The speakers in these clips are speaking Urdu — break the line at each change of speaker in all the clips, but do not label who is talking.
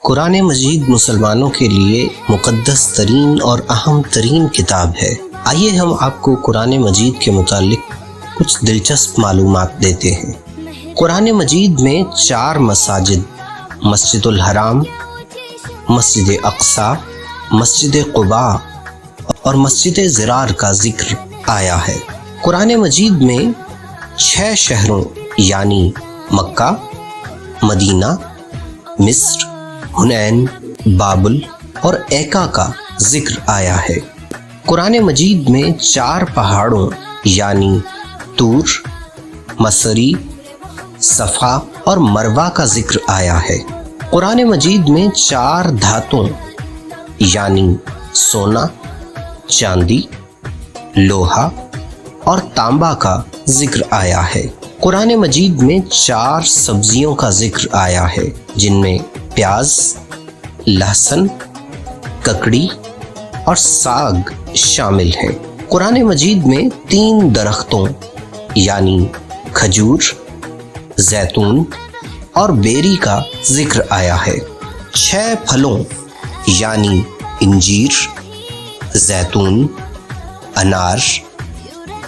قرآن مجید مسلمانوں کے لیے مقدس ترین اور اہم ترین کتاب ہے۔ آئیے ہم آپ کو قرآن مجید کے متعلق کچھ دلچسپ معلومات دیتے ہیں۔ قرآن مجید میں 4 مساجد، مسجد الحرام، مسجد اقصی، مسجد قباء اور مسجد ضرار کا ذکر آیا ہے۔ قرآن مجید میں 6 شہروں یعنی مکہ، مدینہ، مصر، حنین، بابل اور ایکا کا ذکر آیا ہے۔ قرآن مجید میں 4 پہاڑوں یعنی طور، مصری، صفا اور مروہ کا ذکر آیا ہے۔ قرآن مجید میں 4 دھاتوں یعنی سونا، چاندی، لوہا اور تانبا کا ذکر آیا ہے۔ قرآن مجید میں 4 سبزیوں کا ذکر آیا ہے جن میں پیاز، لہسن، ککڑی اور ساگ شامل ہیں۔ قرآن مجید میں 3 درختوں یعنی کھجور، زیتون اور بیری کا ذکر آیا ہے۔ 6 پھلوں یعنی انجیر، زیتون، انار،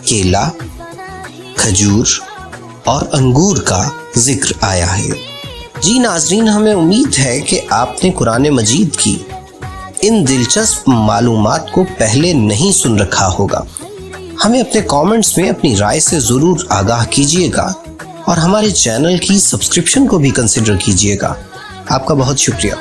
کیلا، کھجور اور انگور کا ذکر آیا ہے۔ جی ناظرین، ہمیں امید ہے کہ آپ نے قرآن مجید کی ان دلچسپ معلومات کو پہلے نہیں سن رکھا ہوگا۔ ہمیں اپنے کامنٹس میں اپنی رائے سے ضرور آگاہ کیجیے گا اور ہمارے چینل کی سبسکرپشن کو بھی کنسیڈر کیجیے گا۔ آپ کا بہت شکریہ۔